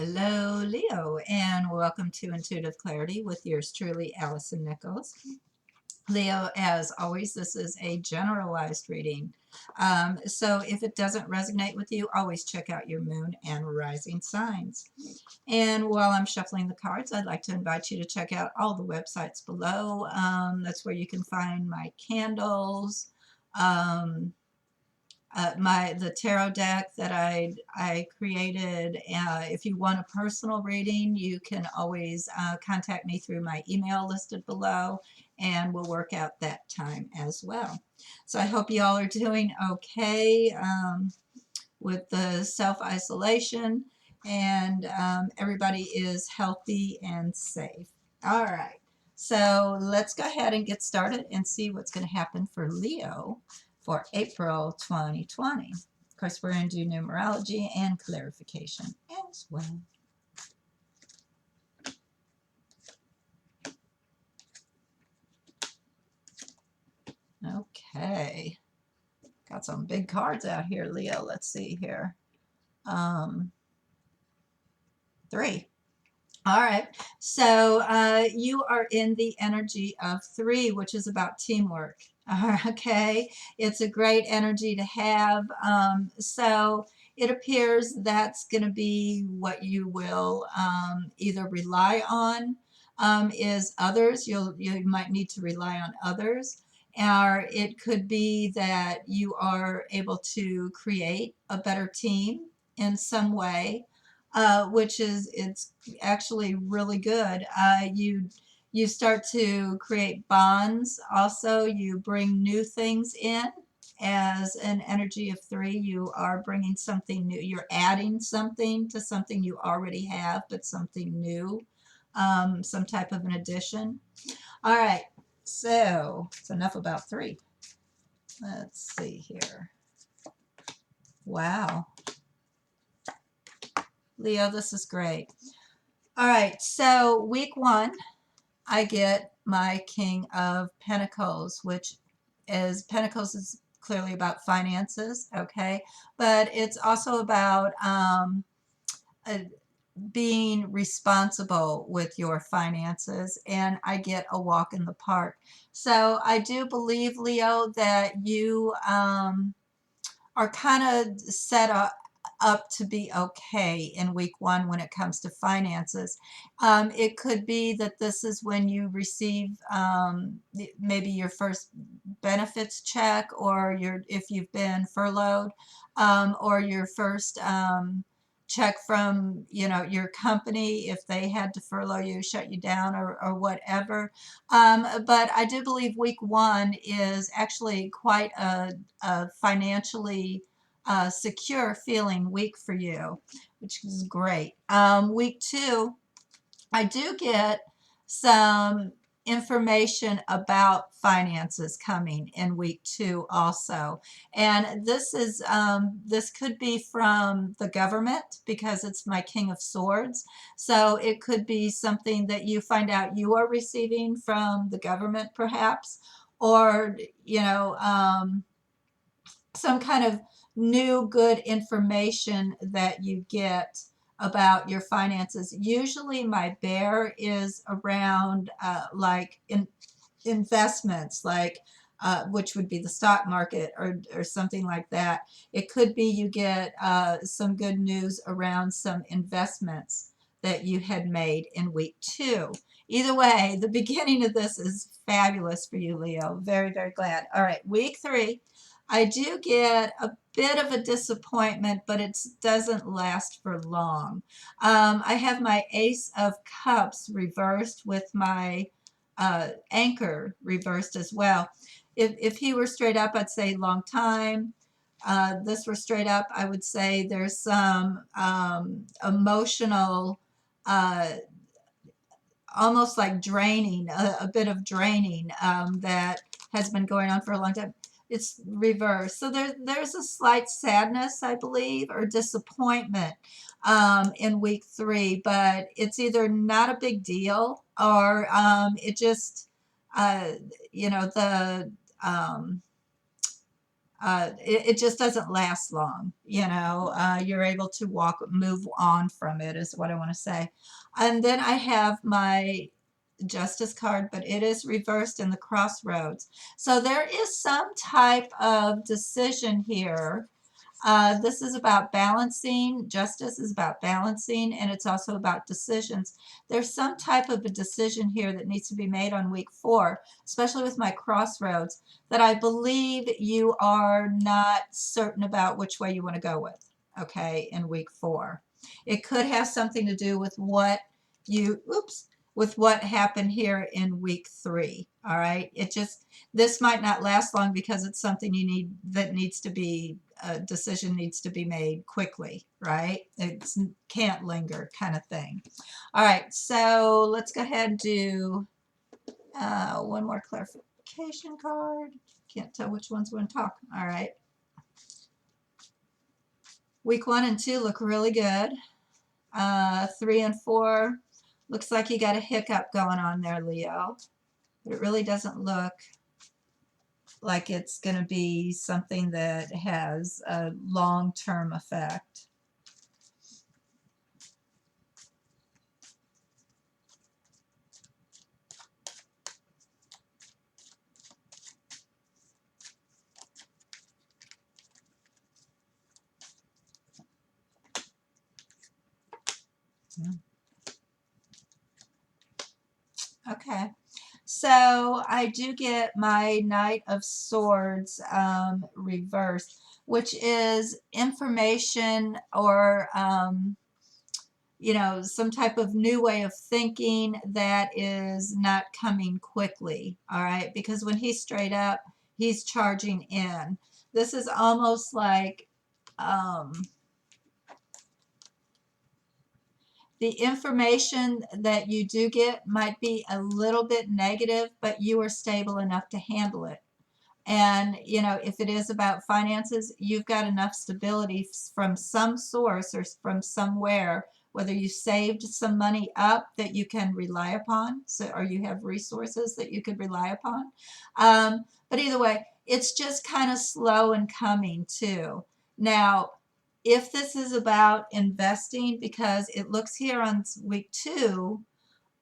Hello, Leo, and welcome to Intuitive Clarity with yours truly, Allison Nichols. Leo, as always, this is a generalized reading. So if it doesn't resonate with you, always check out your moon and rising signs. And while I'm shuffling the cards, I'd like to invite you to check out all the websites below. That's where you can find my candles, um, the tarot deck that I created. If you want a personal reading, you can always contact me through my email listed below, and we'll work out that time as well. So I hope you all are doing okay with the self-isolation, and everybody is healthy and safe. All right. So let's go ahead and get started and see what's going to happen for Leo for April 2020. Of course, we're going to do numerology and clarification as well. Okay. Got some big cards out here, Leo. Let's see here. 3. All right. So you are in the energy of 3, which is about teamwork. Okay. It's a great energy to have. So it appears that's going to be what you will either rely on is others. You might need to rely on others. Or it could be that you are able to create a better team in some way, which is it's actually really good. You start to create bonds. Also, you bring new things in. As an energy of 3, you are bringing something new. You're adding something to something you already have, but something new, some type of an addition. All right, so it's enough about 3. Let's see here. Wow, Leo, this is great. All right, so week 1, I get my King of Pentacles, which is Pentacles is clearly about finances, okay? But it's also about uh, being responsible with your finances, and I get a walk in the park. So I do believe, Leo, that you are kind of set up to be okay in week 1 when it comes to finances. It could be that this is when you receive maybe your first benefits check, or if you've been furloughed, or your first check from your company if they had to furlough you, shut you down, or whatever. But I do believe week 1 is actually quite a financially secure feeling week for you, which is great. Week 2, I do get some information about finances coming in week 2 also. And this could be from the government because it's my King of Swords. So it could be something that you find out you are receiving from the government perhaps, or some kind of new good information that you get about your finances. Usually my bear is around investments, which would be the stock market, or something like that. It could be you get some good news around some investments that you had made in week 2. Either way, the beginning of this is fabulous for you, Leo. Very, very glad. All right, week 3. I do get a bit of a disappointment, but it doesn't last for long. I have my Ace of Cups reversed with my Anchor reversed as well. If he were straight up, I'd say long time. This were straight up, I would say there's some emotional, uh, almost like draining, a bit of draining that has been going on for a long time. It's reversed. So there's a slight sadness, I believe, or disappointment in week 3, but it's either not a big deal, or it just, uh, the, um, it just doesn't last long. You're able to move on from it, is what I want to say. And then I have my Justice card, but it is reversed in the crossroads. So there is some type of decision here. This is about balancing. Justice is about balancing, and it's also about decisions. There's some type of a decision here that needs to be made on week 4, especially with my crossroads, that I believe you are not certain about which way you want to go with, okay, in week 4. It could have something to do with with what happened here in week 3. All right. This might not last long because it's something that needs to be, a decision needs to be made quickly, right? It can't linger, kind of thing. All right. So let's go ahead and do one more clarification card. Can't tell which one's going to talk. All right. Week 1 and 2 look really good. 3 and 4 looks like you got a hiccup going on there, Leo. But it really doesn't look like it's going to be something that has a long-term effect. Okay. So I do get my Knight of Swords reversed, which is information or, some type of new way of thinking that is not coming quickly. All right. Because when he's straight up, he's charging in. This is almost like, the information that you do get might be a little bit negative, but you are stable enough to handle it. And, if it is about finances, you've got enough stability from some source or from somewhere, whether you saved some money up that you can rely upon, or you have resources that you could rely upon. But either way, it's just kind of slow in coming too. Now, if this is about investing, because it looks here on week 2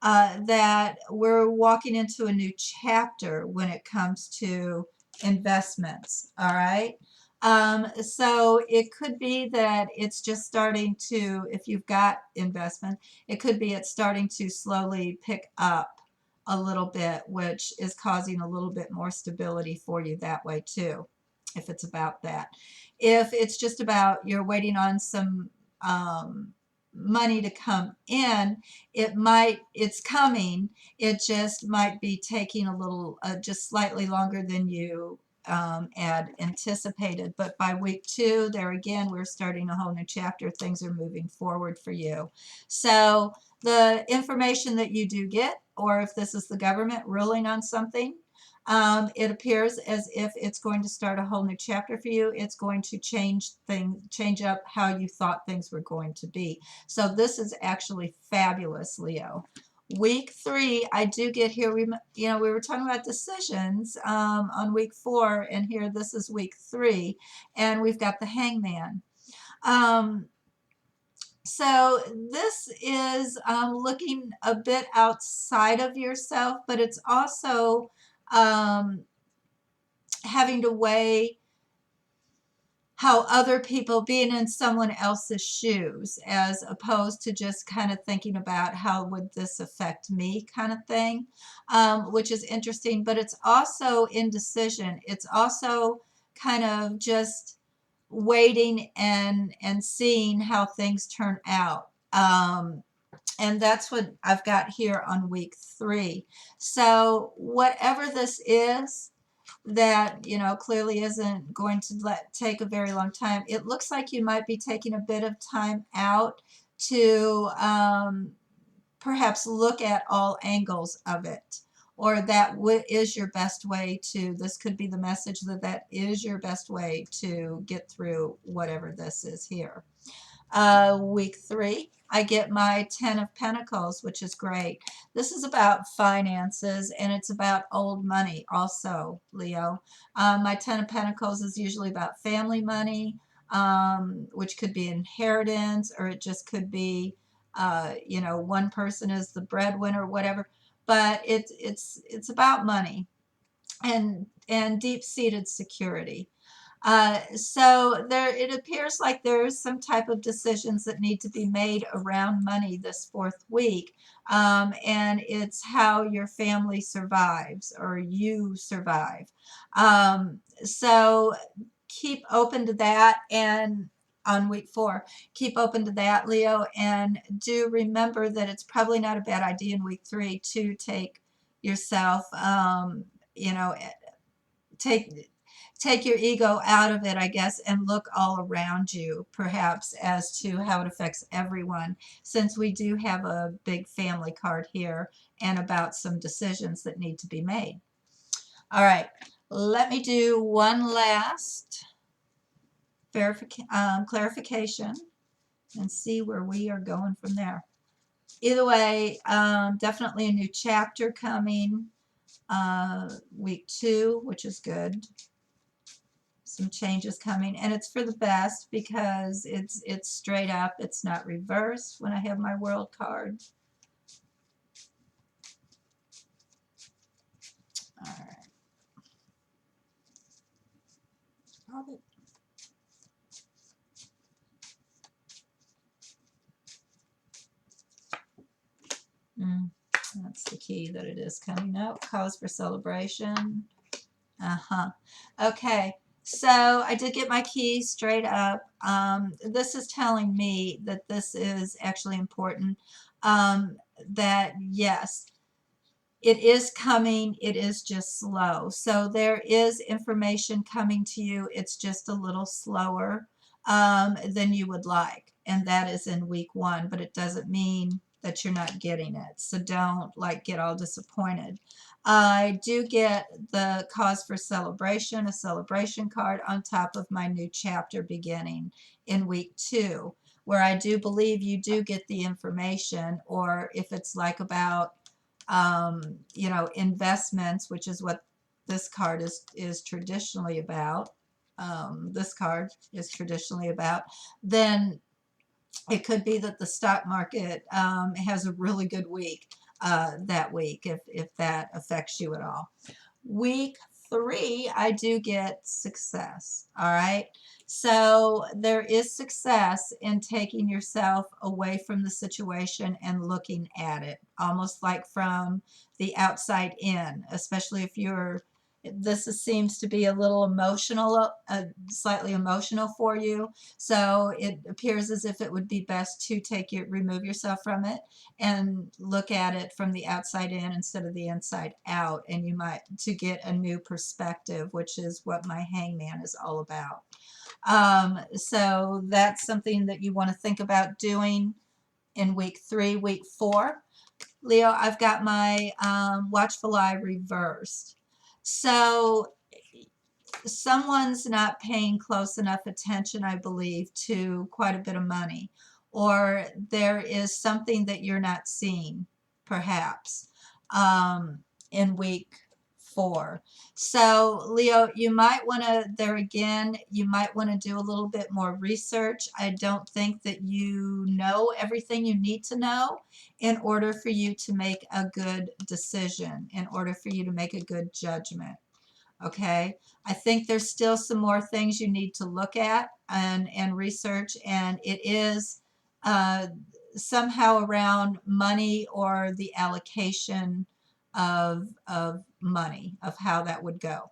that we're walking into a new chapter when it comes to investments. All right. So it could be that it's just starting to, if you've got investment, it could be it's starting to slowly pick up a little bit, which is causing a little bit more stability for you that way too, if it's about that. If it's just about you're waiting on some money to come in, it's coming. It just might be taking a little, just slightly longer than you had anticipated. But by week 2, there again, we're starting a whole new chapter. Things are moving forward for you. So the information that you do get, or if this is the government ruling on something, it appears as if it's going to start a whole new chapter for you. It's going to change up how you thought things were going to be. So this is actually fabulous, Leo. Week 3, I do get here. We were talking about decisions on week 4, and here this is week 3, and we've got the Hangman. So this is looking a bit outside of yourself, but it's also having to weigh how other people, being in someone else's shoes, as opposed to just kind of thinking about how would this affect me, kind of thing, which is interesting. But it's also indecision. It's also kind of just waiting and seeing how things turn out. And that's what I've got here on week 3. So whatever this is, that clearly isn't going to take a very long time. It looks like you might be taking a bit of time out to perhaps look at all angles of it, or that is your best way to, this could be the message that is your best way to get through whatever this is here. Week 3, I get my 10 of Pentacles, which is great. This is about finances and it's about old money also, Leo. My 10 of Pentacles is usually about family money, which could be inheritance, or it just could be, you know, one person is the breadwinner, whatever. But it's about money and deep-seated security. So there, it appears like there's some type of decisions that need to be made around money this fourth week. And it's how your family survives or you survive. So keep open to that. And on week 4, keep open to that, Leo. And do remember that it's probably not a bad idea in week 3 to take yourself, you know, take your ego out of it, I guess, and look all around you, perhaps, as to how it affects everyone, since we do have a big family card here and about some decisions that need to be made. All right, let me do one last clarification and see where we are going from there. Either way, definitely a new chapter coming week 2, which is good. Some changes coming, and it's for the best because it's straight up. It's not reversed when I have my world card. All right. That's the key that it is coming up. Cause for celebration. Okay. So I did get my key straight up. This is telling me that this is actually important. That yes, it is coming, it is just slow. So there is information coming to you. It's just a little slower than you would like. And that is in week 1, but it doesn't mean that you're not getting it. So don't like get all disappointed. I do get the cause for celebration, a celebration card on top of my new chapter beginning in week 2, where I do believe you do get the information, or if it's like about you know, investments, which is what this card is traditionally about. This card is traditionally about. Then it could be that the stock market has a really good week that week, if that affects you at all. Week 3, I do get success. All right. So there is success in taking yourself away from the situation and looking at it, almost like from the outside in, especially if you're, seems to be a little emotional, slightly emotional for you. So it appears as if it would be best to remove yourself from it and look at it from the outside in instead of the inside out. And you might, to get a new perspective, which is what my hangman is all about. So that's something that you want to think about doing in week 3. Week 4, Leo, I've got my watchful eye reversed. So someone's not paying close enough attention, I believe, to quite a bit of money, or there is something that you're not seeing, perhaps, in week 4. So, Leo, you might want to, there again, you might want to do a little bit more research. I don't think that you know everything you need to know in order for you to make a good decision, in order for you to make a good judgment. Okay, I think there's still some more things you need to look at and research, and it is uh, somehow around money or the allocation of money, of how that would go.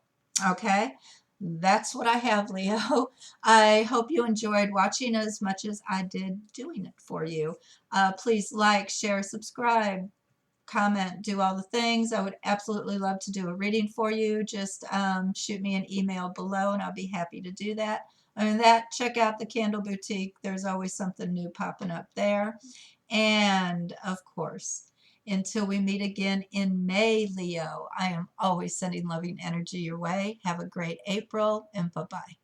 Okay, that's what I have, Leo. I hope you enjoyed watching as much as I did doing it for you. Please like, share, subscribe, comment, do all the things. I would absolutely love to do a reading for you. Just shoot me an email below and I'll be happy to do that. Other than that, check out the Candle Boutique. There's always something new popping up there. And of course, until we meet again in May, Leo, I am always sending loving energy your way. Have a great April and bye-bye.